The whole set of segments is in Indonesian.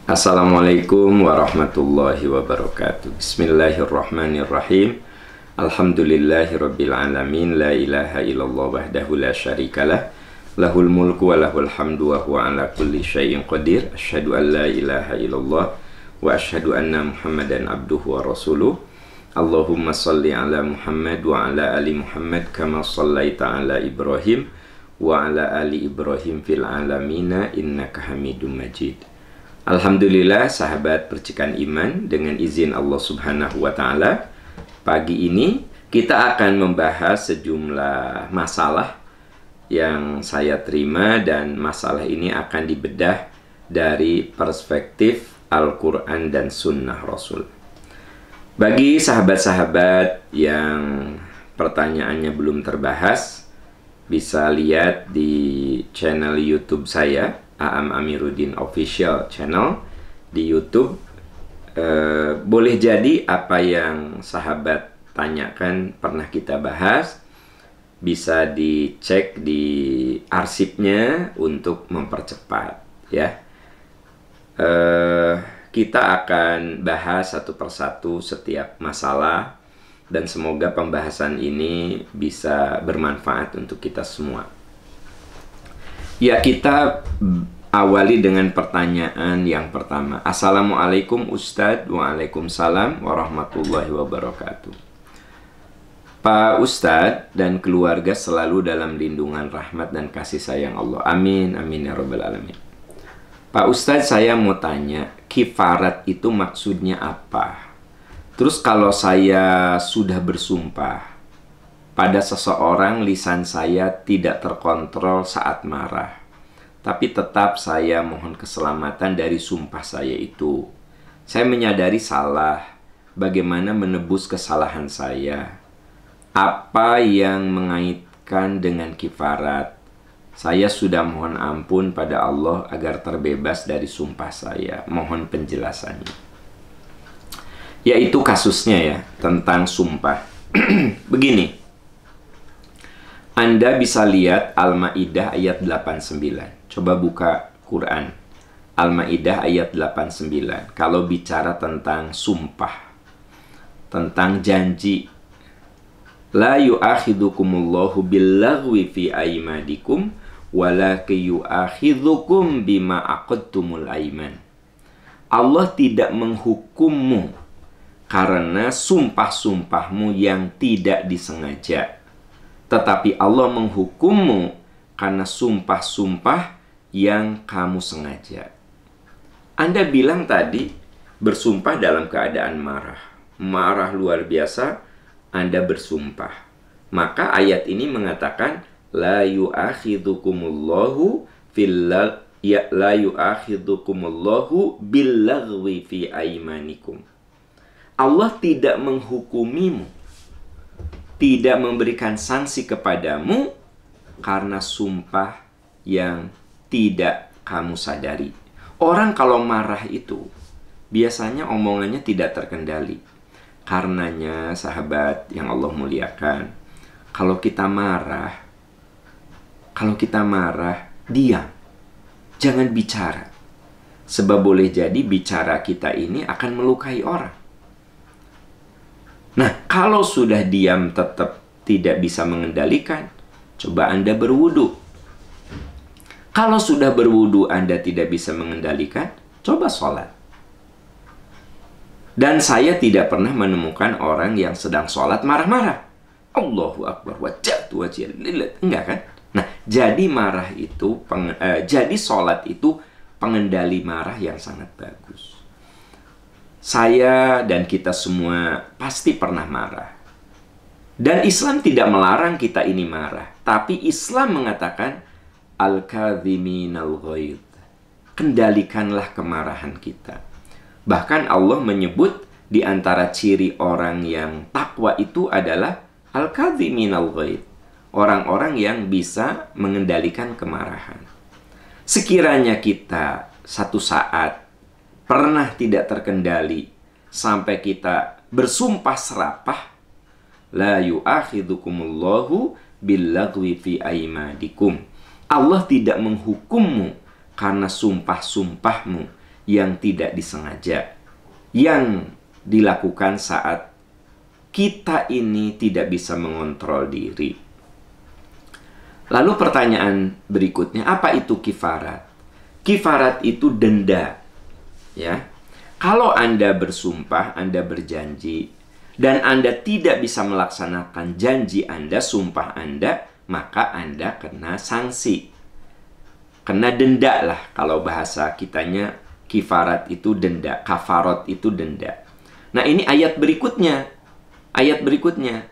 Assalamualaikum warahmatullahi wabarakatuh. Bismillahirrahmanirrahim. Alhamdulillahirabbil alamin. La ilaha illallah wahdahu la syarikalah. Lahul mulku wa lahul hamdu wa huwa ala kulli syai'in qadir. Asyhadu an la ilaha illallah wa asyhadu anna Muhammadan abduhu wa rasuluh. Allahumma salli ala Muhammad wa ala ali Muhammad kama sallaita ala Ibrahim wa ala ali Ibrahim fil alamina innaka Hamidum Majid. Alhamdulillah sahabat percikan iman, dengan izin Allah Subhanahu wa taala, pagi ini kita akan membahas sejumlah masalah yang saya terima, dan masalah ini akan dibedah dari perspektif Al-Quran dan Sunnah Rasul. Bagi sahabat-sahabat yang pertanyaannya belum terbahas, bisa lihat di channel YouTube saya, Aam Amiruddin Official Channel di YouTube. Boleh jadi apa yang sahabat tanyakan pernah kita bahas, bisa dicek di arsipnya untuk mempercepat ya. Kita akan bahas satu persatu setiap masalah, dan semoga pembahasan ini bisa bermanfaat untuk kita semua. Ya, kita awali dengan pertanyaan yang pertama. Assalamualaikum Ustadz. Waalaikumsalam warahmatullahi wabarakatuh. Pak Ustadz dan keluarga selalu dalam lindungan rahmat dan kasih sayang Allah. Amin, amin ya rabbal alamin. Pak Ustadz, saya mau tanya, kifarat itu maksudnya apa? Terus kalau saya sudah bersumpah pada seseorang, lisan saya tidak terkontrol saat marah, tapi tetap saya mohon keselamatan dari sumpah saya itu. Saya menyadari salah. Bagaimana menebus kesalahan saya? Apa yang mengaitkan dengan kifarat? Saya sudah mohon ampun pada Allah agar terbebas dari sumpah saya. Mohon penjelasannya. Yaitu kasusnya ya, tentang sumpah. Begini. Anda bisa lihat Al-Maidah ayat 89. Coba buka Quran. Al-Maidah ayat 89. Kalau bicara tentang sumpah, tentang janji. La yu'akhidukumullahu billaghwi fi aimadikum walakin yu'akhidukum bima aqadtumul aiman. Allah tidak menghukummu karena sumpah-sumpahmu yang tidak disengaja, tetapi Allah menghukummu karena sumpah-sumpah yang kamu sengaja. Anda bilang tadi bersumpah dalam keadaan marah. Marah luar biasa, Anda bersumpah. Maka ayat ini mengatakan la yu'akhidukumullahu billaghwi fi aimanikum. Allah tidak menghukumimu, tidak memberikan sanksi kepadamu karena sumpah yang tidak kamu sadari. Orang kalau marah itu biasanya omongannya tidak terkendali. Karenanya sahabat yang Allah muliakan, kalau kita marah, diam. Jangan bicara. Sebab boleh jadi bicara kita ini akan melukai orang. Nah, kalau sudah diam tetap tidak bisa mengendalikan, coba Anda berwudu. Kalau sudah berwudu Anda tidak bisa mengendalikan, coba sholat. Dan saya tidak pernah menemukan orang yang sedang sholat marah-marah. Allahu Akbar, wajatu wajilillah. Enggak kan? Nah, jadi marah itu, jadi sholat itu pengendali marah yang sangat bagus. Saya dan kita semua pasti pernah marah. Dan Islam tidak melarang kita ini marah. Tapi Islam mengatakan, al-kadhiminal ghaidh. Kendalikanlah kemarahan kita. Bahkan Allah menyebut di antara ciri orang yang takwa itu adalah al-kadhiminal ghaidh. Orang-orang yang bisa mengendalikan kemarahan. Sekiranya kita satu saat pernah tidak terkendali sampai kita bersumpah serapah, la yu'akhidukumullahu billaghwi fi aimadikum. Allah tidak menghukummu karena sumpah-sumpahmu yang tidak disengaja, yang dilakukan saat kita ini tidak bisa mengontrol diri. Lalu pertanyaan berikutnya, apa itu kifarat? Kifarat itu denda, ya. Kalau Anda bersumpah, Anda berjanji, dan Anda tidak bisa melaksanakan janji Anda, sumpah Anda, maka Anda kena sanksi. Kena denda lah, kalau bahasa kitanya kifarat itu denda, kafarot itu denda. Nah ini ayat berikutnya. Ayat berikutnya.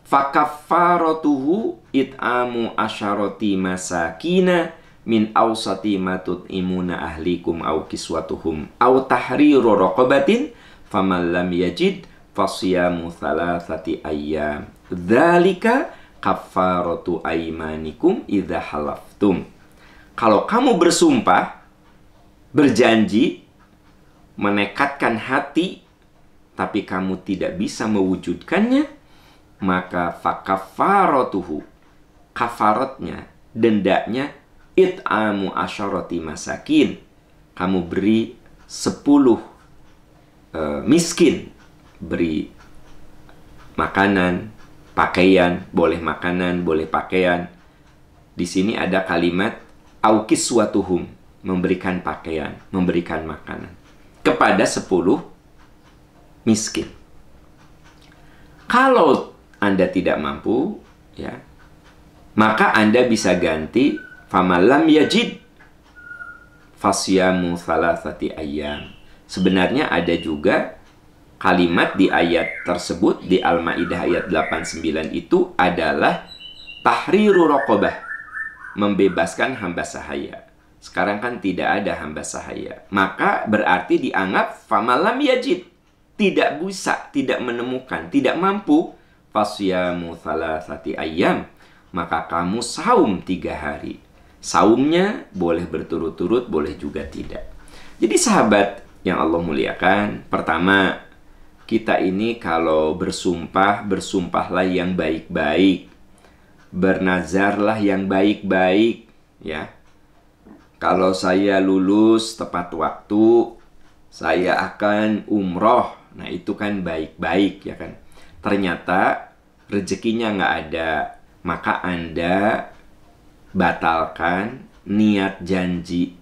Fakaffaratuhu it'amu asyarati masakina min awsati matut imuna ahlikum au kiswatuhum au tahriru raqabatin faman lam yajid fasyamu thalathati ayyam dzalika kaffaratu aymanikum idza halaftum. Kalau kamu bersumpah, berjanji, menekatkan hati, tapi kamu tidak bisa mewujudkannya, maka fakaffaratuhu, kafaratnya, dendanya, it'amu asyarati masakin, kamu beri 10 miskin, beri makanan, pakaian, boleh makanan, boleh pakaian. Di sini ada kalimat au kiswatuhum, memberikan pakaian, memberikan makanan kepada 10 miskin. Kalau Anda tidak mampu, ya, maka Anda bisa ganti famalam yajid fasyamu thalathati ayyam. Sebenarnya ada juga kalimat di ayat tersebut, di Al-Maidah ayat 89 itu adalah tahriru raqabah, membebaskan hamba sahaya. Sekarang kan tidak ada hamba sahaya, maka berarti dianggap famalam yajid, tidak bisa, tidak menemukan, tidak mampu, fasyamu thalathati ayyam, maka kamu saum 3 hari. Saumnya boleh berturut-turut, boleh juga tidak. Jadi sahabat yang Allah muliakan, pertama, kita ini kalau bersumpah, bersumpahlah yang baik-baik, bernazarlah yang baik-baik, ya. Kalau saya lulus tepat waktu, saya akan umroh, nah itu kan baik-baik, ya kan. Ternyata rezekinya nggak ada, maka Anda batalkan niat janji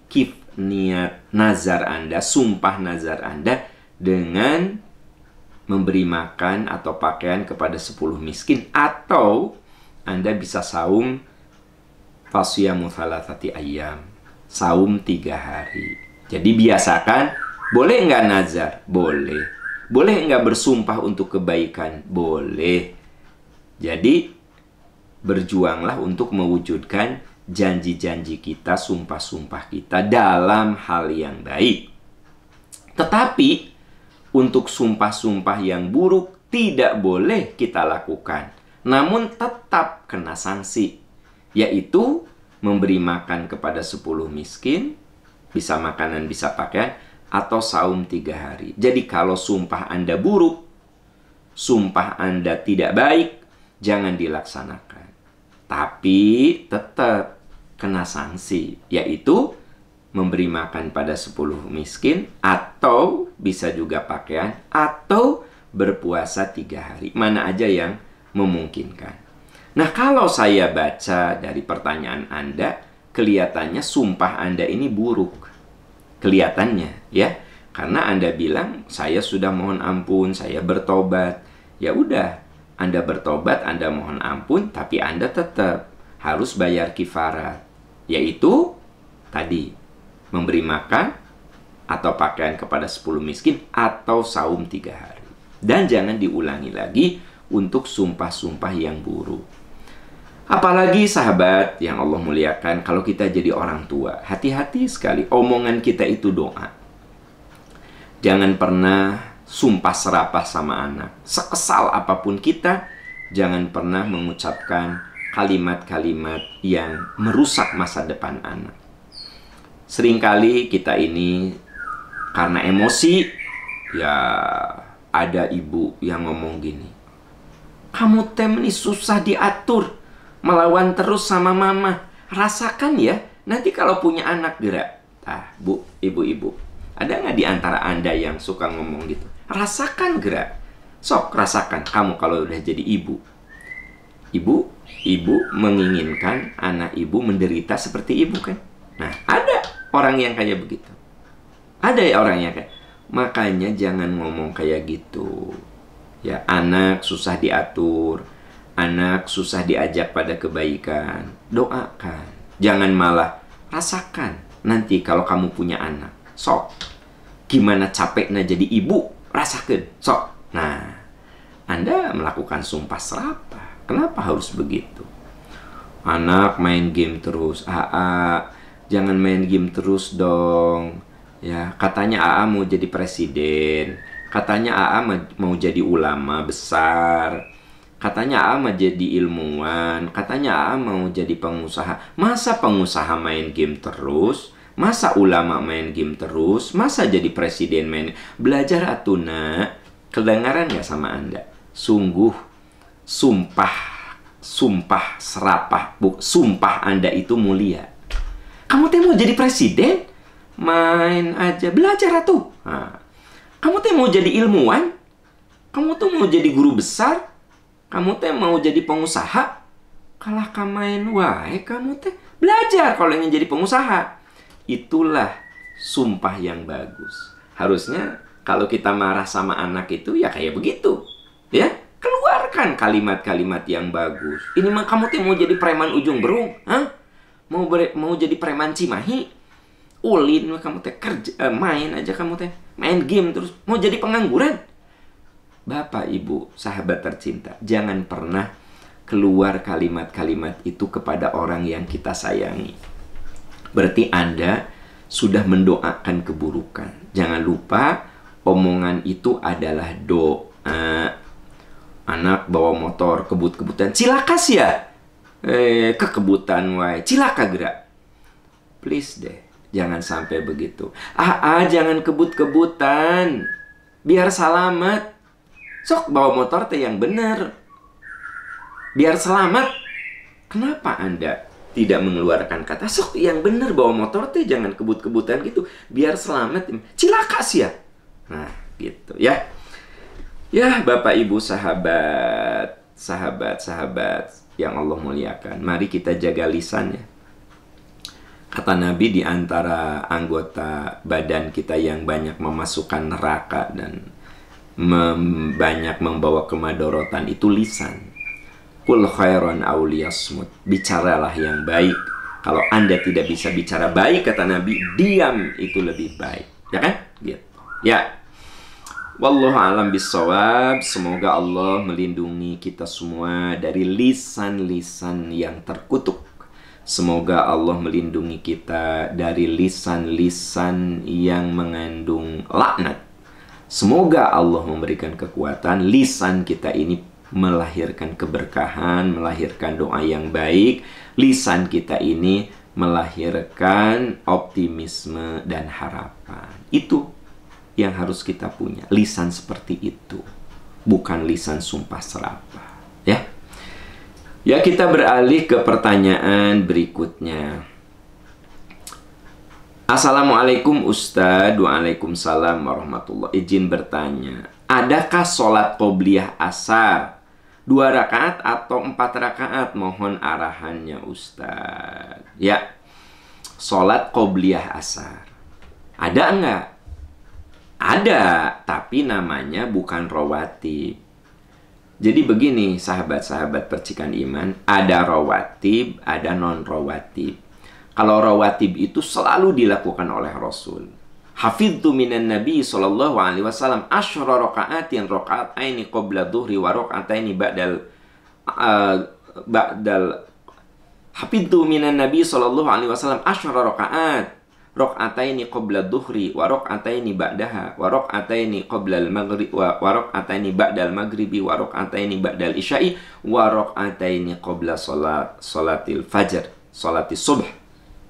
niat nazar Anda, sumpah nazar Anda dengan memberi makan atau pakaian kepada 10 miskin, atau Anda bisa saum fasyamu thalathati ayyam, saum 3 hari. Jadi biasakan, boleh nggak nazar? Boleh. Boleh nggak bersumpah untuk kebaikan? Boleh. Jadi berjuanglah untuk mewujudkan janji-janji kita, sumpah-sumpah kita dalam hal yang baik. Tetapi untuk sumpah-sumpah yang buruk tidak boleh kita lakukan, namun tetap kena sanksi, yaitu memberi makan kepada 10 miskin, bisa makanan, bisa pakaian, atau saum 3 hari. Jadi kalau sumpah Anda buruk, sumpah Anda tidak baik, jangan dilaksanakan. Tapi tetap kena sanksi, yaitu memberi makan pada 10 miskin, atau bisa juga pakaian, atau berpuasa 3 hari. Mana aja yang memungkinkan. Nah, kalau saya baca dari pertanyaan Anda, kelihatannya sumpah Anda ini buruk. Kelihatannya, ya. Karena Anda bilang, saya sudah mohon ampun, saya bertobat. Ya udah, Anda bertobat, Anda mohon ampun, tapi Anda tetap harus bayar kifarat, yaitu tadi memberi makan atau pakaian kepada 10 miskin, atau saum 3 hari. Dan jangan diulangi lagi untuk sumpah-sumpah yang buruk. Apalagi sahabat yang Allah muliakan, kalau kita jadi orang tua, hati-hati sekali, omongan kita itu doa. Jangan pernah sumpah serapah sama anak. Sekesal apapun kita, jangan pernah mengucapkan kalimat-kalimat yang merusak masa depan anak. Seringkali kita ini karena emosi, ya ada ibu yang ngomong gini, kamu ini susah diatur, melawan terus sama mama. Rasakan ya, nanti kalau punya anak gerak. Nah, Bu, ibu-ibu, ada nggak di antara Anda yang suka ngomong gitu? Rasakan gerak. Sok, rasakan kamu kalau udah jadi ibu. Ibu menginginkan anak ibu menderita seperti ibu kan? Nah, ada orang yang kayak begitu. Ada ya orang yang kayak. Makanya jangan ngomong kayak gitu. Ya, anak susah diatur, anak susah diajak pada kebaikan. Doakan. Jangan malah rasakan. Nanti kalau kamu punya anak, sok. Gimana capeknya jadi ibu? Rasakan, sok. Nah, Anda melakukan sumpah serapah. Kenapa harus begitu? Anak main game terus. Jangan main game terus dong. Ya, katanya AA mau jadi presiden. Katanya AA mau jadi ulama besar. Katanya AA mau jadi ilmuwan. Katanya AA mau jadi pengusaha. Masa pengusaha main game terus? Masa ulama main game terus? Masa jadi presiden main? Belajar atuna. Kedengaran nggak sama Anda? Sungguh sumpah serapah, sumpah Anda itu mulia. Kamu teh mau jadi presiden? Main aja, belajar atuh. Nah, kamu teh mau jadi ilmuwan? Kamu tuh mau jadi guru besar? Kamu teh mau jadi pengusaha? Kalah main wae kamu teh. Belajar kalau ingin jadi pengusaha. Itulah sumpah yang bagus. Harusnya kalau kita marah sama anak itu ya kayak begitu. Ya, keluarkan kalimat-kalimat yang bagus. Ini mah kamu teh mau jadi preman ujung berung, hah? Mau jadi preman Cimahi? Ulin kamu teh kerja main aja kamu teh. Main game terus mau jadi pengangguran. Bapak, Ibu, sahabat tercinta, jangan pernah keluar kalimat-kalimat itu kepada orang yang kita sayangi. Berarti Anda sudah mendoakan keburukan. Jangan lupa omongan itu adalah doa. Anak bawa motor kebut-kebutan, cilakas ya, kekebutan wae, cilaka gerak. Please deh, jangan sampai begitu. Jangan kebut-kebutan, biar selamat. Sok bawa motor teh yang bener, biar selamat. Kenapa Anda tidak mengeluarkan kata sok yang bener, bawa motor teh jangan kebut-kebutan gitu, biar selamat, cilakas ya. Nah, gitu ya. Ya, Bapak, Ibu, sahabat yang Allah muliakan. Mari kita jaga lisan ya. Kata Nabi, di antara anggota badan kita yang banyak memasukkan neraka dan banyak membawa kemadorotan itu lisan. Qul khairan aw liyasmut. Bicaralah yang baik. Kalau Anda tidak bisa bicara baik, kata Nabi, diam itu lebih baik. Ya kan? Gitu. Ya. Wallahu a'lam bishawab. Semoga Allah melindungi kita semua dari lisan-lisan yang terkutuk. Semoga Allah melindungi kita dari lisan-lisan yang mengandung laknat. Semoga Allah memberikan kekuatan lisan kita ini melahirkan keberkahan, melahirkan doa yang baik. Lisan kita ini melahirkan optimisme dan harapan. Itu yang harus kita punya, lisan seperti itu, bukan lisan sumpah serapah. Ya, kita beralih ke pertanyaan berikutnya. Assalamualaikum Ustaz. Waalaikumsalam warahmatullahi. Izin bertanya, adakah sholat qobliyah asar 2 rakaat atau 4 rakaat? Mohon arahannya Ustaz. Ya, sholat qobliyah asar ada enggak? Ada, tapi namanya bukan rawatib. Jadi begini, sahabat-sahabat percikan iman, ada rawatib, ada non-rawatib. Kalau rawatib itu selalu dilakukan oleh Rasul. Hafidtu minan Nabi sallallahu alaihi wasallam asyra raka'atin raka'ataini qabla dhuhri wa raka'ataini ba'dal Hafidtu minan Nabi sallallahu alaihi wasallam asyra raka'at raka'ataini qabla dhuhri wa raka'ataini ba'daha wa raka'ataini qabla al-maghrib wa raka'ataini ba'dal maghribi wa raka'ataini ba'dal isya'i wa raka'ataini qabla salatil fajr, salatis subh.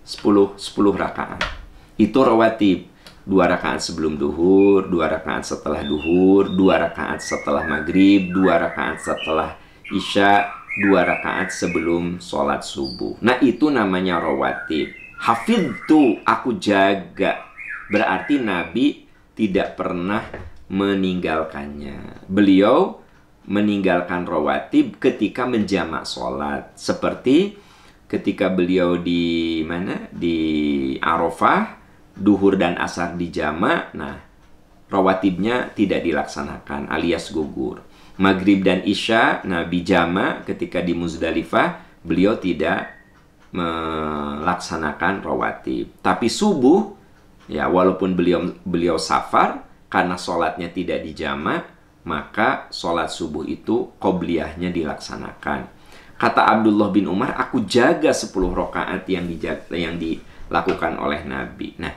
10 rakaat. Itu rawatib. 2 rakaat sebelum duhur, 2 rakaat setelah duhur, 2 rakaat setelah maghrib, 2 rakaat setelah isya, 2 rakaat sebelum sholat subuh. Nah, itu namanya rawatib. Hafidtu, aku jaga. Berarti Nabi tidak pernah meninggalkannya. Beliau meninggalkan rawatib ketika menjamak sholat. Seperti ketika beliau di mana? Di Arafah, duhur dan asar dijamak. Nah, rawatibnya tidak dilaksanakan alias gugur. Maghrib dan isya Nabi jamak. Ketika di Muzdalifah beliau tidak melaksanakan rawatib. Tapi subuh, ya walaupun beliau safar, karena sholatnya tidak dijamak, maka sholat subuh itu qobliyahnya dilaksanakan. Kata Abdullah bin Umar, aku jaga 10 rakaat yang dilakukan oleh Nabi. Nah,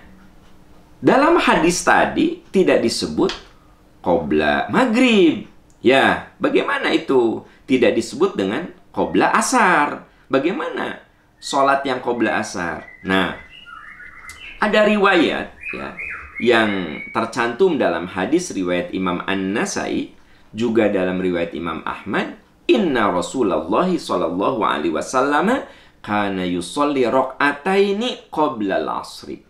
dalam hadis tadi tidak disebut qobla maghrib. Ya, bagaimana itu? Tidak disebut dengan qobla asar. Bagaimana sholat yang qobla asar? Nah, ada riwayat ya, yang tercantum dalam hadis riwayat Imam An-Nasai, juga dalam riwayat Imam Ahmad, inna Rasulullah sallallahu alaihi wasallam kana yusolli raq'ataini qabla al-asri.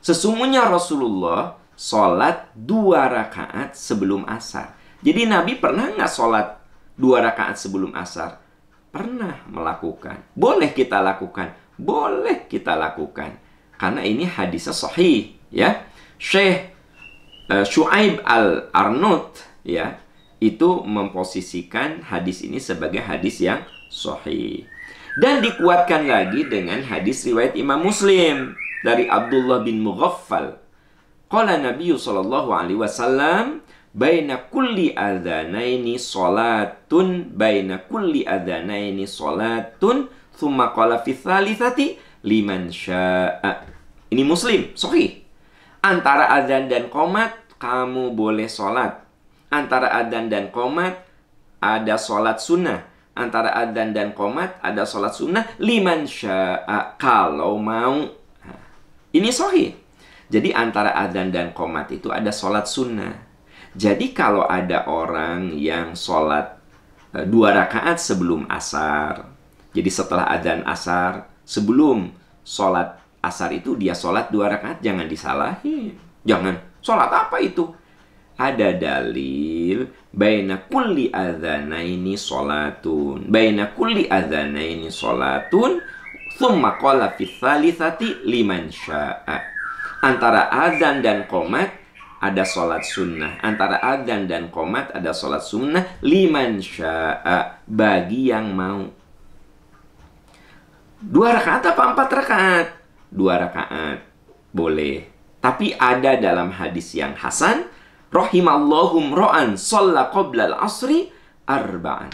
Sesungguhnya Rasulullah sholat 2 rakaat sebelum asar. Jadi Nabi pernah nggak sholat 2 rakaat sebelum asar? Pernah melakukan. Boleh kita lakukan. Boleh kita lakukan. Karena ini hadisnya sahih, ya. Syekh Syuaib Al-Arnaut, ya, itu memposisikan hadis ini sebagai hadis yang sahih. Dan dikuatkan lagi dengan hadis riwayat Imam Muslim dari Abdullah bin Mughaffal. Qala Nabi sallallahu alaihi wasallam, baina kulli adzanaini salatun, baina kulli adzanaini salatun, thumma qala fi tsalitsati liman syaa. Ini Muslim, sahih. Antara adzan dan qomat kamu boleh sholat. Antara adzan dan qomat ada sholat sunnah. Antara adzan dan qomat ada sholat sunnah liman syaa, kalau mau. Nah, ini sahih. Jadi antara adzan dan qomat itu ada sholat sunnah. Jadi kalau ada orang yang sholat 2 rakaat sebelum asar, jadi setelah adzan asar, sebelum sholat asar itu dia sholat 2 rakaat, jangan disalahin. Jangan, sholat apa itu? Ada dalil, baina kulli adzanaini sholatun, baina kulli adzanaini sholatun, thumma qala fi tsalitsati liman syaa. Antara adzan dan qomat ada sholat sunnah. Antara adzan dan qomat ada sholat sunnah liman syaa, bagi yang mau. 2 rakaat apa 4 rakaat? 2 rakaat boleh. Tapi ada dalam hadis yang hasan, rahimallahum ro'an sholla qabla al-asri arba'an.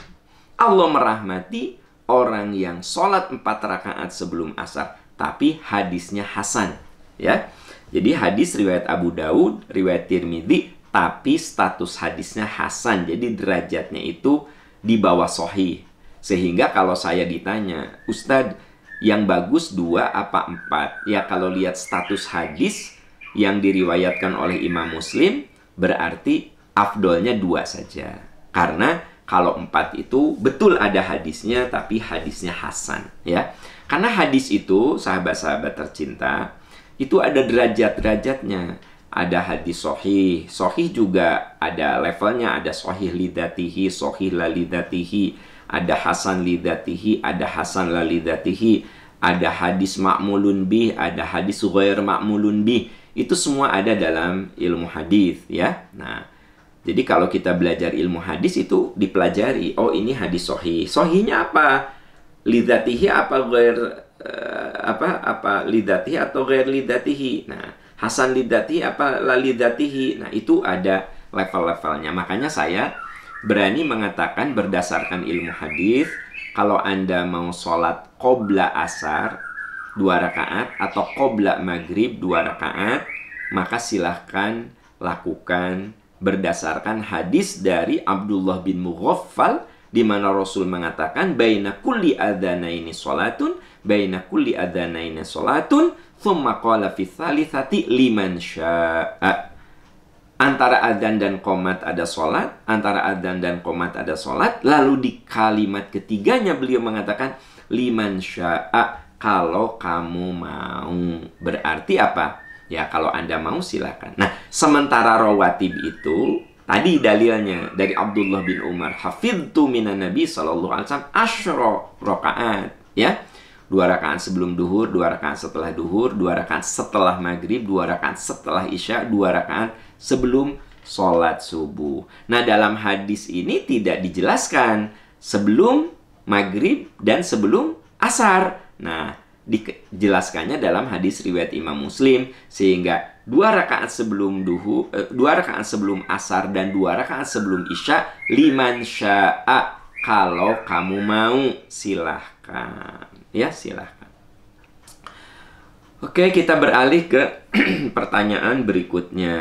Allah merahmati orang yang sholat 4 rakaat sebelum asar. Tapi hadisnya hasan, ya. Jadi hadis riwayat Abu Daud, riwayat Tirmidzi, tapi status hadisnya hasan. Jadi derajatnya itu di bawah sahih. Sehingga kalau saya ditanya, Ustadz, yang bagus 2 apa 4? Ya, kalau lihat status hadis yang diriwayatkan oleh Imam Muslim, berarti afdolnya 2 saja. Karena kalau 4 itu betul ada hadisnya, tapi hadisnya hasan, ya. Karena hadis itu, sahabat-sahabat tercinta, itu ada derajat-derajatnya. Ada hadis sahih. Sahih juga ada levelnya, ada sahih lidzatihi, sahih la lidzatihi, ada hasan lidzatihi, ada hasan la lidzatihi, ada hadis ma'mulun bih, ada hadis ghair ma'mulun bih. Itu semua ada dalam ilmu hadis, ya. Nah, jadi kalau kita belajar ilmu hadis itu dipelajari. Oh, ini hadis sahih. Sahihnya apa? Lidzatihi apa ghair apa lidzatihi atau ghair lidzatihi. Nah, hasan lidzatihi apa la lidzatihi. Nah, itu ada level-levelnya. Makanya saya berani mengatakan berdasarkan ilmu hadis, kalau Anda mau sholat qobla asar 2 rakaat atau qobla maghrib 2 rakaat, maka silahkan lakukan berdasarkan hadis dari Abdullah bin Mughaffal, di mana Rasul mengatakan baina kulli adzanaini sholatun, baina kulli adzanaini sholatun, thumma qala fi tsalitsati liman syaa. Antara adzan dan qomat ada sholat, antara adzan dan qomat ada sholat, lalu di kalimat ketiganya beliau mengatakan liman syaa, kalau kamu mau. Berarti apa? Ya, kalau Anda mau silakan. Nah, sementara rawatib itu tadi dalilnya dari Abdullah bin Umar, hafidtu minan Nabi sallallahu alaihi wasallam asyra rakaat, ya. 2 rakaat sebelum duhur, 2 rakaat setelah duhur, 2 rakaat setelah maghrib, 2 rakaat setelah isya, 2 rakaat sebelum sholat subuh. Nah, dalam hadis ini tidak dijelaskan sebelum maghrib dan sebelum asar. Nah, dijelaskannya dalam hadis riwayat Imam Muslim, sehingga 2 rakaat sebelum duhur, 2 rakaat sebelum asar dan 2 rakaat sebelum isya, liman sya'a, kalau kamu mau silahkan. Ya, silahkan. Oke, kita beralih ke pertanyaan berikutnya.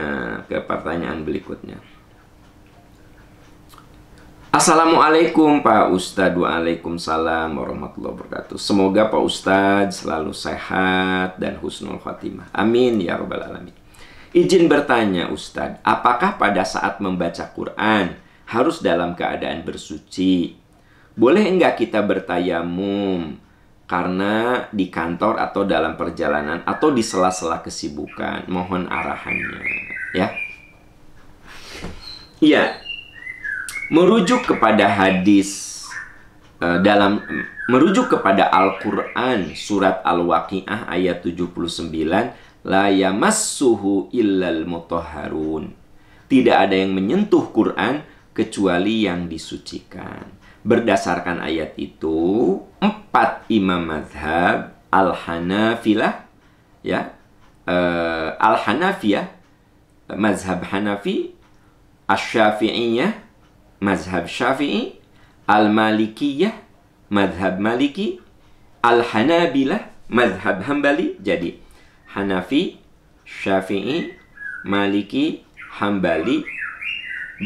Assalamualaikum Pak Ustadz. Waalaikumsalam warahmatullahi wabarakatuh. Semoga Pak Ustadz selalu sehat dan husnul khotimah. Amin ya rabbal alamin. Izin bertanya Ustadz, apakah pada saat membaca Quran harus dalam keadaan bersuci? Boleh enggak kita bertayamum karena di kantor atau dalam perjalanan atau di sela-sela kesibukan? Mohon arahannya, ya. Iya. Merujuk kepada hadis merujuk kepada Al-Qur'an surat Al-Waqiah ayat 79, la yamassuhu illal mutahharun. Tidak ada yang menyentuh Quran kecuali yang disucikan. Berdasarkan ayat itu, 4 imam mazhab Al-Hanafilah, ya, Al-Hanafiyah, mazhab Hanafi, Asy-Syafi'iyah, mazhab Syafi'i, Al-Malikiyah, mazhab Maliki, Al-Hanabilah, mazhab Hambali. Jadi Hanafi, Syafi'i, Maliki, Hambali,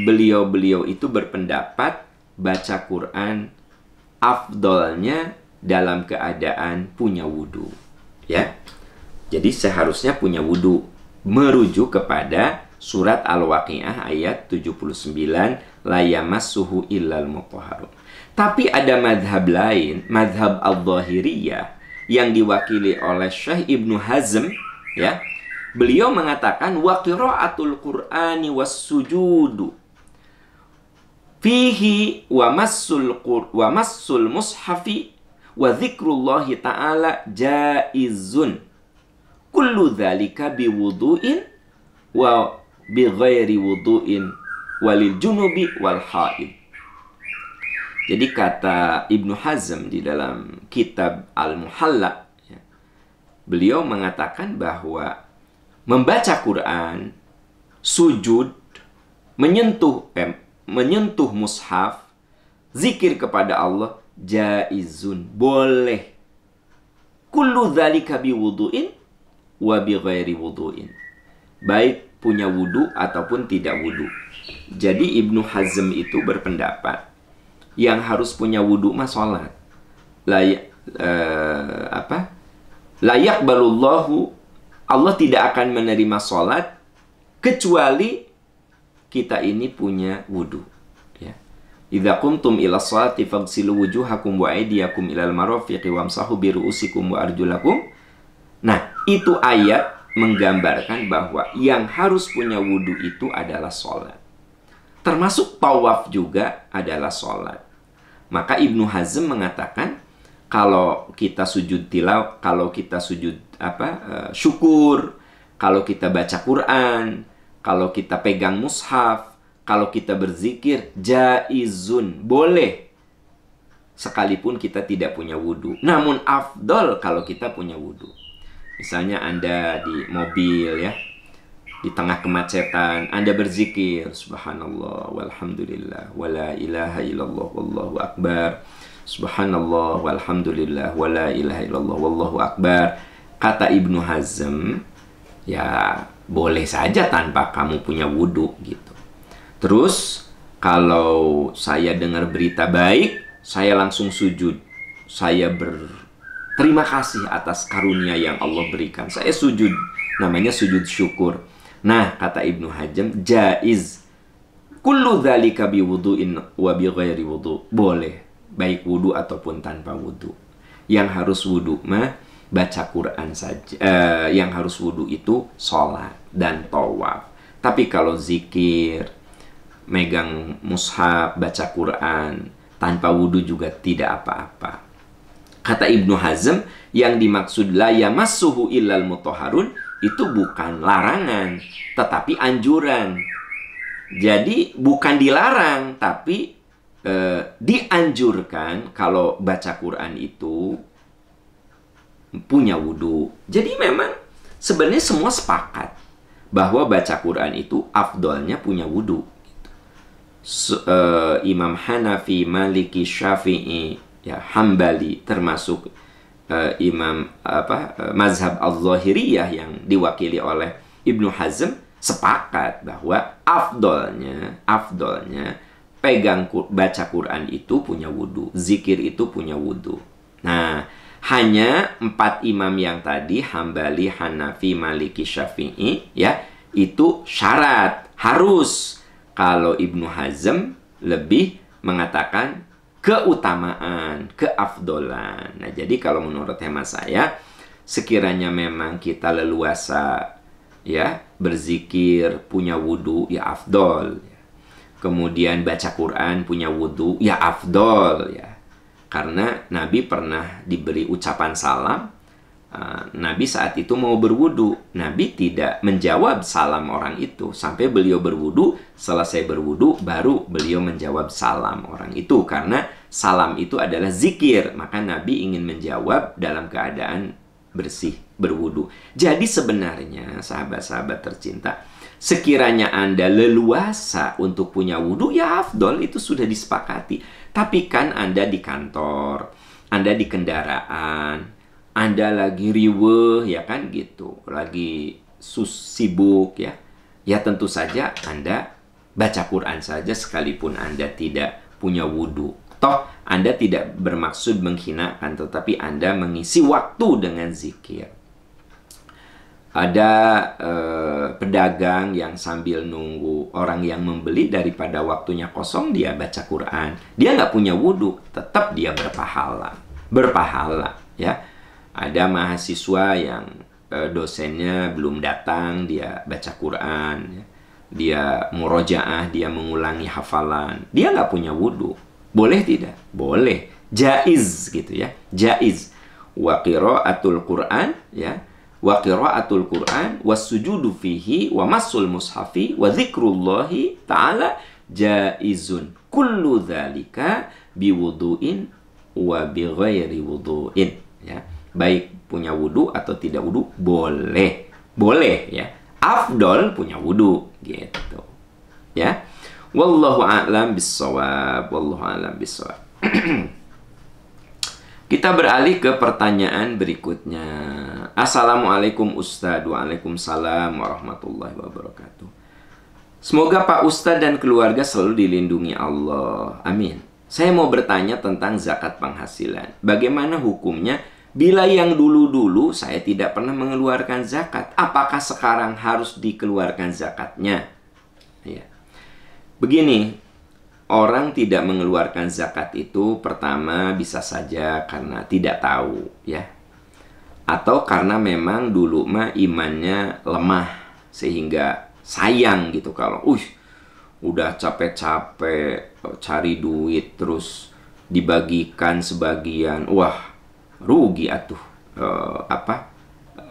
beliau-beliau itu berpendapat baca Quran afdolnya dalam keadaan punya wudu, ya. Jadi seharusnya punya wudu, merujuk kepada surat Al-Waqiah ayat 79, la yamassuhu illal mutahharun. Tapi ada madhab lain, madhab Al-Zahiriyah, yang diwakili oleh Syekh Ibnu Hazm, ya. Beliau mengatakan wa qiraatul Qur'ani was sujudu fihi wa massul mushafi wa dzikrullahi ta'ala jaizun kullu dzalika biwudu'in wa bighairi wudu'in walil junubi wal haid. Jadi kata Ibnu Hazm di dalam kitab Al-Muhalla, ya, beliau mengatakan bahwa membaca Quran, sujud, menyentuh mushaf, zikir kepada Allah, jaizun, boleh. Kullu dzalika biwudu'in wa bighairi wudu'in. Baik punya wudu ataupun tidak wudu. Jadi Ibnu Hazm itu berpendapat yang harus punya wudu mah sholat. Layak balullahu, Allah tidak akan menerima sholat kecuali kita ini punya wudu, ya. Idza qumtum ila sholati faghsilu wujuhakum wa aydiyakum ilal marafiqi wamsahu bi ru'usikum wa arjulakum. Nah, itu ayat menggambarkan bahwa yang harus punya wudu itu adalah sholat. Termasuk tawaf juga adalah sholat. Maka Ibnu Hazm mengatakan kalau kita sujud tilawah, kalau kita sujud syukur, kalau kita baca Quran, kalau kita pegang mushaf, kalau kita berzikir, jaizun, boleh. Sekalipun kita tidak punya wudu. Namun afdol kalau kita punya wudu. Misalnya Anda di mobil, ya, di tengah kemacetan, Anda berzikir, subhanallah, walhamdulillah, wala ilaha illallah, wallahu akbar. Subhanallah, walhamdulillah, wala ilaha illallah, wallahu akbar. Kata Ibnu Hazm, ya boleh saja tanpa kamu punya wudu, gitu. Terus kalau saya dengar berita baik, saya langsung sujud. Saya berterima kasih atas karunia yang Allah berikan. Saya sujud, namanya sujud syukur. Nah, kata Ibnu Hazm, jaiz. Kullu dzalika biwudu'in wa bighairi wudu. Boleh, baik wudu ataupun tanpa wudu. Yang harus wudu mah baca Quran saja. Yang harus wudhu itu sholat dan tawaf. Tapi kalau zikir, megang mushaf, baca Quran tanpa wudhu juga tidak apa-apa. Kata Ibnu Hazm, yang dimaksud la yamassuhu illal mutahharun itu bukan larangan, tetapi anjuran. Jadi bukan dilarang, tapi dianjurkan kalau baca Quran itu punya wudhu. Jadi memang sebenarnya semua sepakat bahwa baca Quran itu afdolnya punya wudhu. Imam Hanafi, Maliki, Syafi'i, ya Hambali, termasuk Imam mazhab Al-Zahiriyah yang diwakili oleh Ibnu Hazm sepakat bahwa afdolnya baca Quran itu punya wudhu, zikir itu punya wudhu. Nah, hanya 4 imam yang tadi, Hambali, Hanafi, Maliki, Syafi'i, ya, itu syarat, harus. Kalau Ibnu Hazm lebih mengatakan keutamaan, keafdolan. Nah, jadi kalau menurut hemat saya, sekiranya memang kita leluasa, ya, berzikir, punya wudhu, ya afdol. Kemudian baca Quran, punya wudhu, ya afdol, ya. Karena Nabi pernah diberi ucapan salam. Nabi saat itu mau berwudu. Nabi tidak menjawab salam orang itu sampai beliau berwudu. Selesai berwudu, baru beliau menjawab salam orang itu. Karena salam itu adalah zikir. Maka Nabi ingin menjawab dalam keadaan bersih, berwudu. Jadi sebenarnya, sahabat-sahabat tercinta, sekiranya Anda leluasa untuk punya wudu, ya afdol, itu sudah disepakati. Tapi kan Anda di kantor, Anda di kendaraan, Anda lagi riweuh, ya kan gitu, lagi sibuk, ya. Ya tentu saja Anda baca Quran saja sekalipun Anda tidak punya wudu. Toh Anda tidak bermaksud menghinakan, tetapi Anda mengisi waktu dengan zikir. Ada pedagang yang sambil nunggu orang yang membeli, daripada waktunya kosong dia baca Quran. Dia nggak punya wudhu, tetap dia berpahala, ya. Ada mahasiswa yang dosennya belum datang, dia baca Quran, ya. Dia murojaah, dia mengulangi hafalan. Dia nggak punya wudhu. Boleh tidak? Boleh. Jaiz gitu, ya. Jaiz. Wa qiraatul Quran, ya. Wa qiraatul Quran wasujudu fihi wa massul mushafi wa dzikrullahi ta'ala jaizun. Kullu dzalika biwudu'in wa bighairi wudu'in, ya. Baik punya wudu atau tidak wudu, boleh. Boleh, ya. Afdol punya wudu, gitu. Ya. Wallahu a'lam bissawab. Wallahu a'lam bissawab. Kita beralih ke pertanyaan berikutnya. Assalamualaikum Ustadz. Waalaikumsalam warahmatullahi wabarakatuh. Semoga Pak Ustadz dan keluarga selalu dilindungi Allah. Amin. Saya mau bertanya tentang zakat penghasilan. Bagaimana hukumnya bila yang dulu-dulu saya tidak pernah mengeluarkan zakat? Apakah sekarang harus dikeluarkan zakatnya? Ya. Begini, orang tidak mengeluarkan zakat itu pertama bisa saja karena tidak tahu, ya. Atau karena memang dulu mah imannya lemah sehingga sayang gitu kalau udah capek-capek cari duit terus dibagikan sebagian, wah rugi atuh.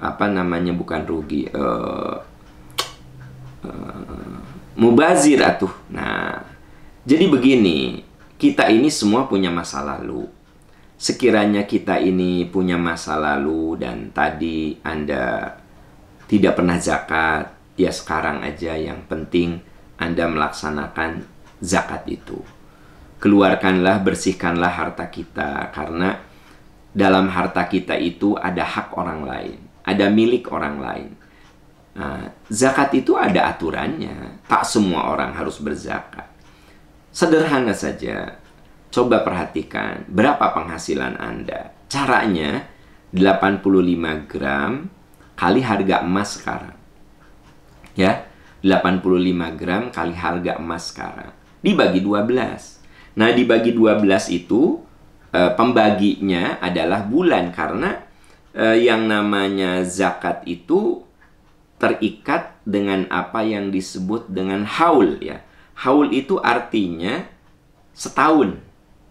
Apa namanya, bukan rugi, mubazir atuh. Nah, jadi begini, kita ini semua punya masa lalu. Sekiranya kita ini punya masa lalu dan tadi Anda tidak pernah zakat, ya sekarang aja yang penting Anda melaksanakan zakat itu. Keluarkanlah, bersihkanlah harta kita, karena dalam harta kita itu ada hak orang lain, ada milik orang lain. Nah, zakat itu ada aturannya, tak semua orang harus berzakat. Sederhana saja, coba perhatikan berapa penghasilan Anda. Caranya 85 gram kali harga emas sekarang. Ya, 85 gram kali harga emas sekarang. Dibagi 12. Nah, dibagi 12 itu pembaginya adalah bulan, karena yang namanya zakat itu terikat dengan apa yang disebut dengan haul ya. Haul itu artinya setahun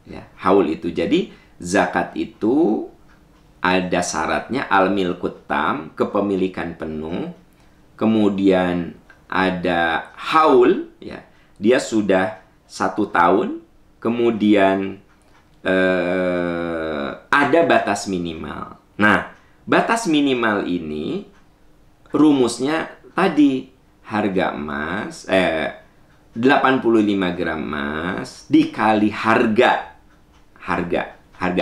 ya. Haul itu jadi zakat itu ada syaratnya al-milkut tam, kepemilikan penuh. Kemudian ada haul ya. Dia sudah 1 tahun. Kemudian ada batas minimal. Nah, batas minimal ini rumusnya tadi harga emas 85 gram emas dikali harga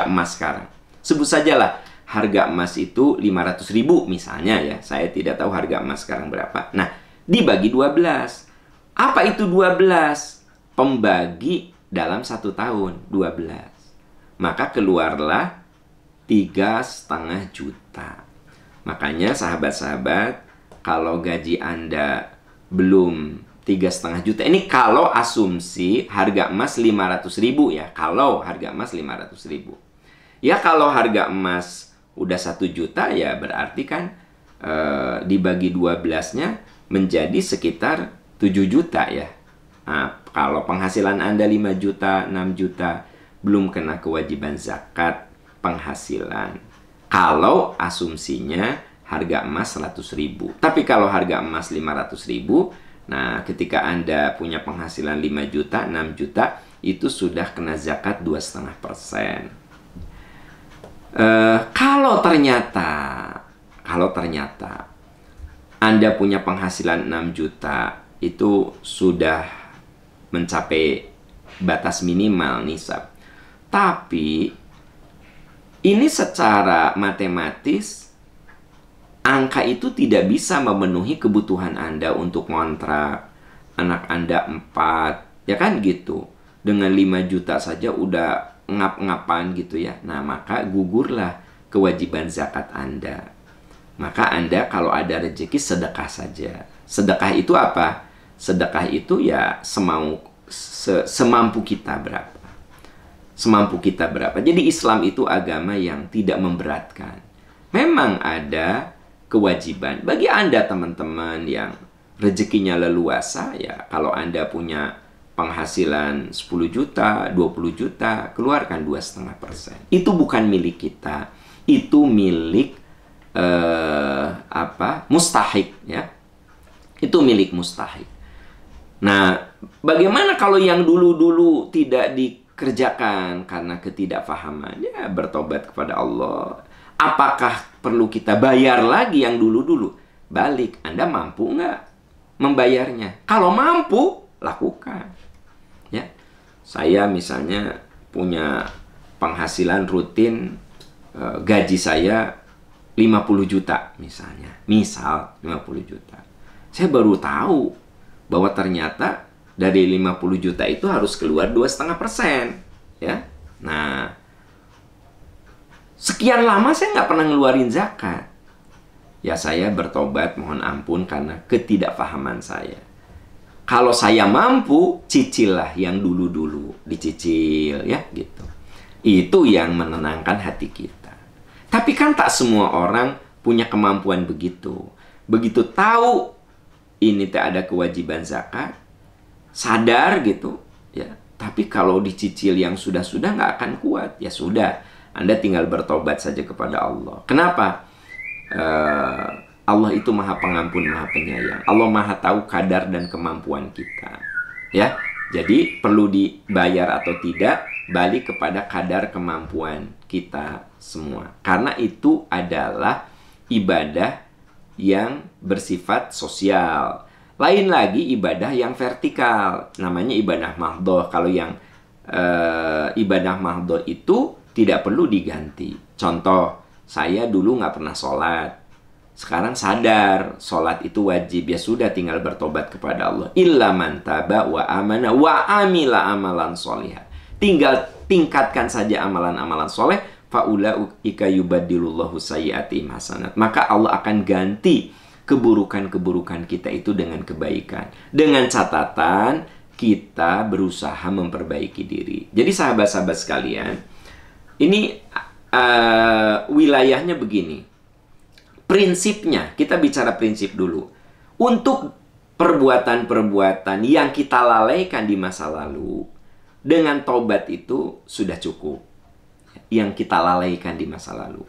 emas sekarang. Sebut sajalah harga emas itu 500.000 misalnya ya. Saya tidak tahu harga emas sekarang berapa. Nah, dibagi 12. Apa itu 12? Pembagi dalam 1 tahun 12. Maka keluarlah 3,5 juta. Makanya sahabat-sahabat, kalau gaji Anda belum 3,5 juta, ini kalau asumsi harga emas 500.000 ya. Kalau harga emas 500.000. Ya kalau harga emas udah 1 juta ya berarti kan dibagi 12-nya menjadi sekitar 7 juta ya. Nah, kalau penghasilan Anda 5 juta, 6 juta, belum kena kewajiban zakat penghasilan. Kalau asumsinya harga emas 100.000. Tapi kalau harga emas 500.000, nah ketika Anda punya penghasilan 5 juta, 6 juta, itu sudah kena zakat 2,5%. Kalau ternyata Anda punya penghasilan 6 juta, itu sudah mencapai batas minimal nisab. Tapi ini secara matematis angka itu tidak bisa memenuhi kebutuhan Anda untuk ngontrak anak Anda 4, ya kan gitu. Dengan 5 juta saja udah ngap-ngapan gitu ya. Nah, maka gugurlah kewajiban zakat Anda. Maka Anda kalau ada rezeki sedekah saja. Sedekah itu apa? Sedekah itu ya semampu kita berapa. Semampu kita berapa. Jadi Islam itu agama yang tidak memberatkan. Memang ada kewajiban. Bagi Anda teman-teman yang rezekinya leluasa ya, kalau Anda punya penghasilan 10 juta, 20 juta, keluarkan 2,5%. Itu bukan milik kita. Itu milik mustahik ya. Itu milik mustahik. Nah, bagaimana kalau yang dulu-dulu tidak dikerjakan karena ketidakfahaman? Ya, bertobat kepada Allah. Apakah perlu kita bayar lagi yang dulu-dulu? Balik, Anda mampu nggak membayarnya? Kalau mampu, lakukan. Ya, saya misalnya punya penghasilan rutin, gaji saya 50 juta misalnya. Misal 50 juta. Saya baru tahu bahwa ternyata dari 50 juta itu harus keluar 2,5%. Ya. Nah, sekian lama saya nggak pernah ngeluarin zakat. Ya, saya bertobat mohon ampun karena ketidakfahaman saya. Kalau saya mampu, cicillah yang dulu-dulu. Dicicil, ya gitu. Itu yang menenangkan hati kita. Tapi kan tak semua orang punya kemampuan begitu. Begitu tahu ini tak ada kewajiban zakat, sadar gitu, ya. Tapi kalau dicicil yang sudah-sudah nggak akan kuat, ya sudah. Anda tinggal bertobat saja kepada Allah. Kenapa? Allah itu maha pengampun, maha penyayang. Allah maha tahu kadar dan kemampuan kita. Ya, jadi perlu dibayar atau tidak, balik kepada kadar kemampuan kita semua. Karena itu adalah ibadah yang bersifat sosial. Lain lagi ibadah yang vertikal, namanya ibadah mahdhah. Kalau yang ibadah mahdhah itu tidak perlu diganti. Contoh, saya dulu nggak pernah sholat. Sekarang sadar, sholat itu wajib. Ya sudah, tinggal bertobat kepada Allah. Illa man taba wa amana wa amila amalan sholihah. Tinggal tingkatkan saja amalan-amalan soleh. Fa'ulaika yubaddilullahu sayyi'atihim hasanat. Maka Allah akan ganti keburukan-keburukan kita itu dengan kebaikan. Dengan catatan kita berusaha memperbaiki diri. Jadi sahabat-sahabat sekalian, ini wilayahnya begini. Prinsipnya, kita bicara prinsip dulu. Untuk perbuatan-perbuatan yang kita lalaikan di masa lalu, dengan tobat itu sudah cukup. Yang kita lalaikan di masa lalu.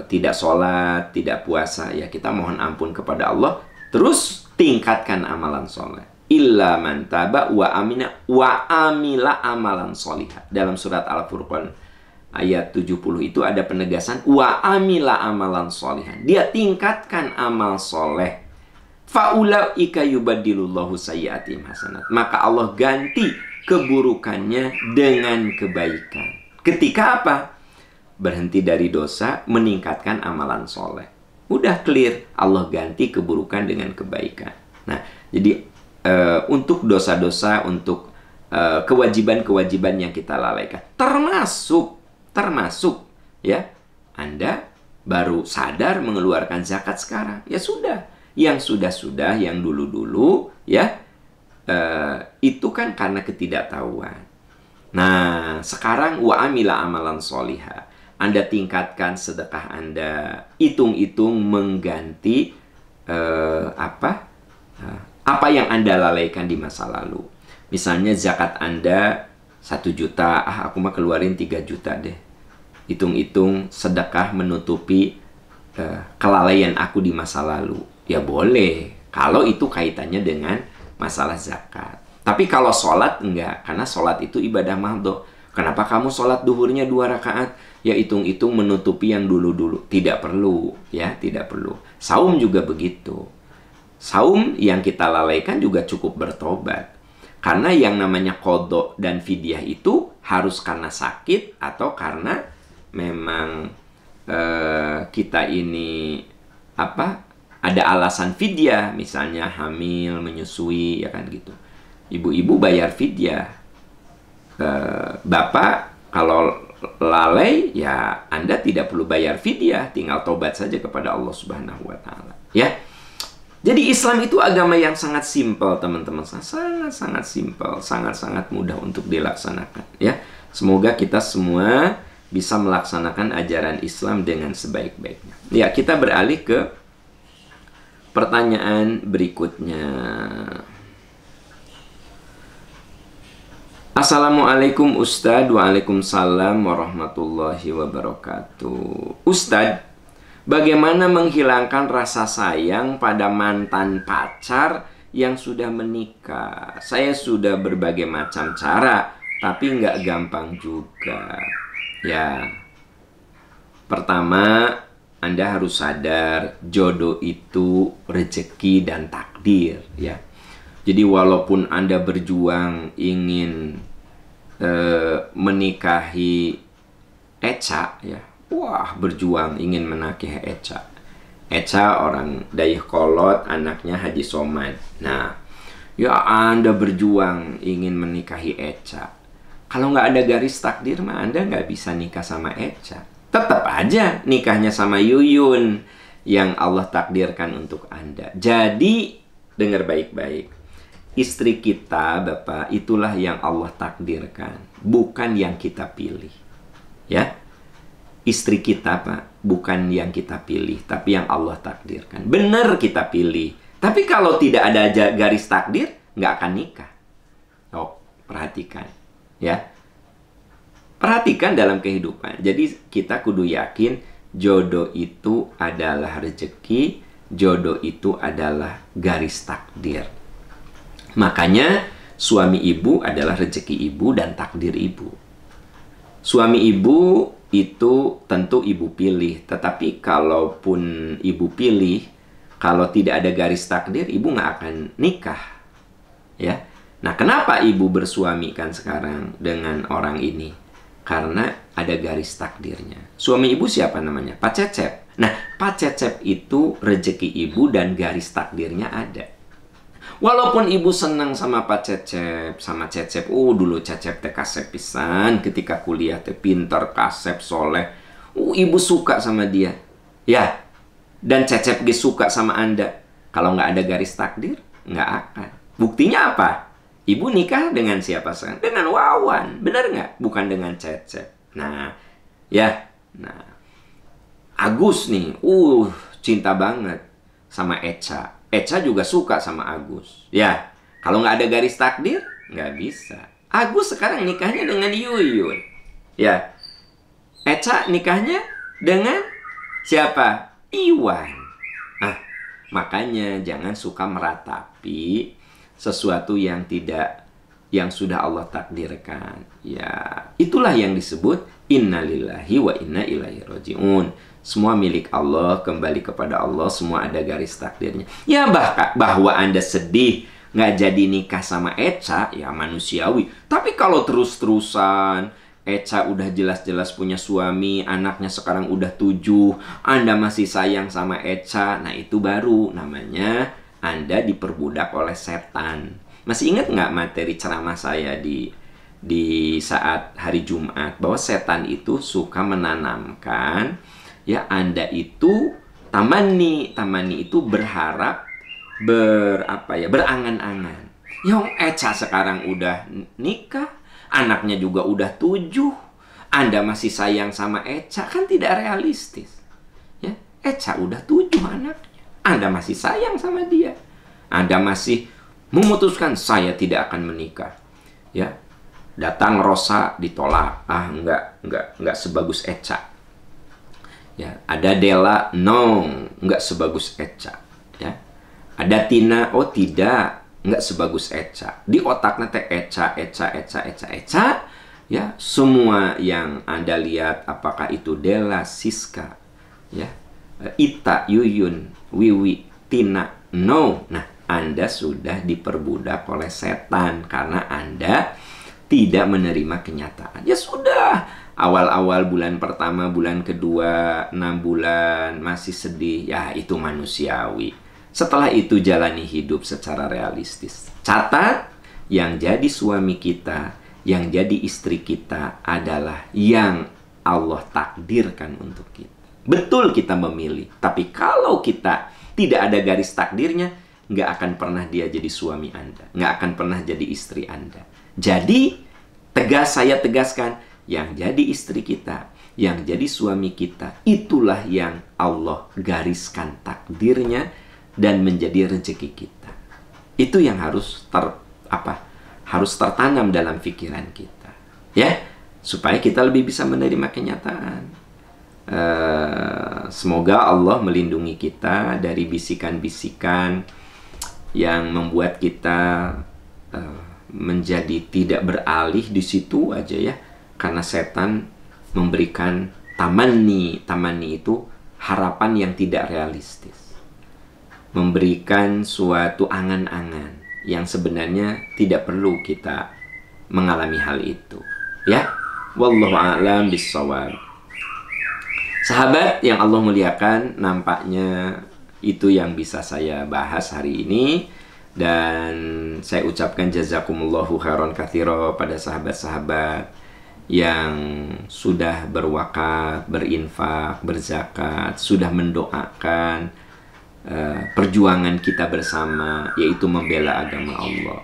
Tidak sholat, tidak puasa, ya kita mohon ampun kepada Allah. Terus tingkatkan amalan soleh. Illa man taba wa amila amalan solihah. Dalam surat Al-Furqan ayat 70 itu ada penegasan wa amila amalan solihan. Dia tingkatkan amal soleh. Faulaika yubaddilullahu sayyi'atihim hasanat. Maka Allah ganti keburukannya dengan kebaikan. Ketika apa? Berhenti dari dosa, meningkatkan amalan soleh. Udah clear, Allah ganti keburukan dengan kebaikan. Nah, jadi untuk dosa-dosa, untuk kewajiban-kewajiban yang kita lalaikan, termasuk ya, Anda baru sadar mengeluarkan zakat sekarang, ya sudah. Yang sudah-sudah, yang dulu-dulu, ya, itu kan karena ketidaktahuan. Nah, sekarang wa amila amalan solihah. Anda tingkatkan sedekah Anda, hitung-hitung mengganti apa yang Anda lalaikan di masa lalu. Misalnya zakat Anda 1 juta, aku mah keluarin 3 juta deh. Hitung-hitung sedekah menutupi kelalaian aku di masa lalu. Ya boleh, kalau itu kaitannya dengan masalah zakat. Tapi kalau sholat enggak, karena sholat itu ibadah mahdhah. Kenapa kamu sholat duhurnya 2 rakaat? Ya hitung-hitung menutupi yang dulu-dulu. Tidak perlu, ya tidak perlu. Saum juga begitu. Saum yang kita lalaikan juga cukup bertobat. Karena yang namanya qadha dan fidyah itu harus karena sakit atau karena memang kita ini ada alasan fidyah, misalnya hamil, menyusui, ya kan gitu. Ibu-ibu bayar fidyah. Bapak kalau lalai, ya Anda tidak perlu bayar fidyah, tinggal tobat saja kepada Allah Subhanahu wa taala, ya. Jadi Islam itu agama yang sangat simpel, teman-teman. Sangat-sangat simpel, sangat-sangat mudah untuk dilaksanakan, ya. Semoga kita semua bisa melaksanakan ajaran Islam dengan sebaik-baiknya. Ya, kita beralih ke pertanyaan berikutnya. Assalamualaikum Ustadz. Waalaikumsalam warahmatullahi wabarakatuh. Ustadz, bagaimana menghilangkan rasa sayang pada mantan pacar yang sudah menikah? Saya sudah berbagai macam cara, tapi nggak gampang juga. Ya, pertama, Anda harus sadar jodoh itu rezeki dan takdir, ya. Jadi walaupun Anda berjuang ingin menikahi Eca, ya, wah berjuang ingin menikahi Eca. Eca orang Dayakolot, anaknya Haji Somad. Nah, ya Anda berjuang ingin menikahi Eca. Kalau nggak ada garis takdir mah Anda nggak bisa nikah sama Eca. Tetap aja nikahnya sama Yuyun yang Allah takdirkan untuk Anda. Jadi dengar baik-baik. Istri kita, Bapak, itulah yang Allah takdirkan, bukan yang kita pilih. Ya. Istri kita, Pak, bukan yang kita pilih, tapi yang Allah takdirkan. Benar kita pilih. Tapi kalau tidak ada garis takdir, nggak akan nikah. Oh, perhatikan. Ya. Perhatikan dalam kehidupan. Jadi kita kudu yakin jodoh itu adalah rezeki, jodoh itu adalah garis takdir. Makanya suami ibu adalah rezeki ibu dan takdir ibu. Suami ibu itu tentu ibu pilih, tetapi kalaupun ibu pilih, kalau tidak ada garis takdir, ibu nggak akan nikah. Ya. Nah, kenapa ibu bersuami kan sekarang dengan orang ini? Karena ada garis takdirnya. Suami ibu siapa namanya? Pak Cecep. Nah, Pak Cecep itu rezeki ibu dan garis takdirnya ada. Walaupun ibu senang sama Pak Cecep, sama Cecep, dulu Cecep teh kasep pisan, ketika kuliah teh pinter, kasep, soleh, ibu suka sama dia, ya. Dan Cecep suka sama Anda. Kalau nggak ada garis takdir, nggak akan. Buktinya apa? Ibu nikah dengan siapa sekarang? Dengan Wawan, benar nggak? Bukan dengan Cecep. Nah, ya, nah, Agus nih, cinta banget sama Echa. Echa juga suka sama Agus. Ya, kalau nggak ada garis takdir, nggak bisa. Agus sekarang nikahnya dengan Yuyun. Ya, Echa nikahnya dengan siapa? Iwan. Nah, makanya jangan suka meratapi sesuatu yang sudah Allah takdirkan. Ya, itulah yang disebut innalillahi wa inna ilaihi rajiun. Semua milik Allah, kembali kepada Allah, semua ada garis takdirnya. Ya, bahwa Anda sedih nggak jadi nikah sama Echa, ya manusiawi. Tapi kalau terus-terusan Echa udah jelas-jelas punya suami, anaknya sekarang udah 7, Anda masih sayang sama Echa, nah itu baru namanya Anda diperbudak oleh setan. Masih ingat nggak materi ceramah saya di saat hari Jumat, bahwa setan itu suka menanamkan, ya Anda itu tamani itu berharap, berangan-angan. Yang Echa sekarang udah nikah, anaknya juga udah 7, Anda masih sayang sama Echa, kan tidak realistis. Ya, Echa udah 7 anaknya, Anda masih sayang sama dia, Anda masih memutuskan saya tidak akan menikah. Ya, datang Rosa ditolak, enggak sebagus Echa. Ya, ada Della, no, enggak sebagus Echa. Ya, ada Tina, oh tidak, enggak sebagus Echa. Di otaknya teh Echa. Ya, semua yang Anda lihat, apakah itu Della, Siska, ya, Ita, Yuyun, Wiwi, Tina, no. Nah, Anda sudah diperbudak oleh setan karena Anda tidak menerima kenyataan. Ya sudah, awal-awal bulan pertama, bulan kedua, 6 bulan masih sedih, ya itu manusiawi. Setelah itu jalani hidup secara realistis. Catat, yang jadi suami kita, yang jadi istri kita adalah yang Allah takdirkan untuk kita. Betul kita memilih, tapi kalau kita tidak ada garis takdirnya, nggak akan pernah dia jadi suami Anda, nggak akan pernah jadi istri Anda. Jadi, saya tegaskan, yang jadi istri kita, yang jadi suami kita, itulah yang Allah gariskan takdirnya dan menjadi rezeki kita. Itu yang harus tertanam dalam pikiran kita, ya, supaya kita lebih bisa menerima kenyataan. Semoga Allah melindungi kita dari bisikan-bisikan yang membuat kita menjadi tidak beralih di situ aja, ya, karena setan memberikan tamani itu harapan yang tidak realistis, memberikan suatu angan-angan yang sebenarnya tidak perlu kita mengalami hal itu, ya. Wallahu a'lam bishawab. Sahabat yang Allah muliakan, nampaknya itu yang bisa saya bahas hari ini. Dan saya ucapkan jazakumullahu khairan katsira pada sahabat-sahabat yang sudah berwakaf, berinfak, berzakat, sudah mendoakan perjuangan kita bersama, yaitu membela agama Allah.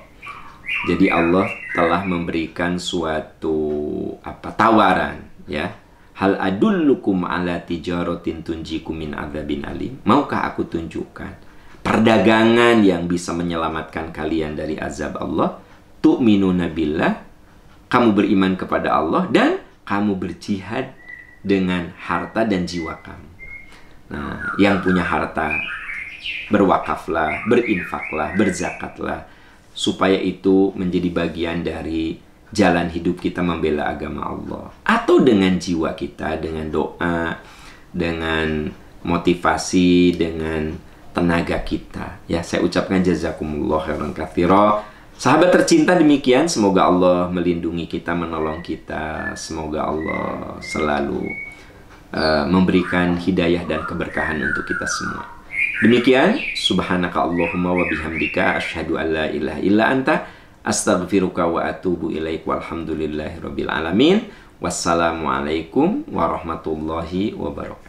Jadi Allah telah memberikan suatu tawaran, ya. Hal adullukum ala tijaratin tunjikum min adzabin alim. Maukah aku tunjukkan perdagangan yang bisa menyelamatkan kalian dari azab Allah? Tu'minuna billah, kamu beriman kepada Allah dan kamu berjihad dengan harta dan jiwa kamu. Nah, yang punya harta, berwakaflah, berinfaklah, berzakatlah, supaya itu menjadi bagian dari jalan hidup kita membela agama Allah. Atau dengan jiwa kita, dengan doa, dengan motivasi, dengan tenaga kita. Ya, saya ucapkan jazakumullah khairan katsira. Sahabat tercinta, demikian. Semoga Allah melindungi kita, menolong kita. Semoga Allah selalu memberikan hidayah dan keberkahan untuk kita semua. Demikian, subhanaka Allahumma wa bihamdika asyhadu an la ilaha illa anta astaghfiruka wa atubu ilaik walhamdulillahi rabbil alamin. Wassalamualaikum warahmatullahi wabarakatuh.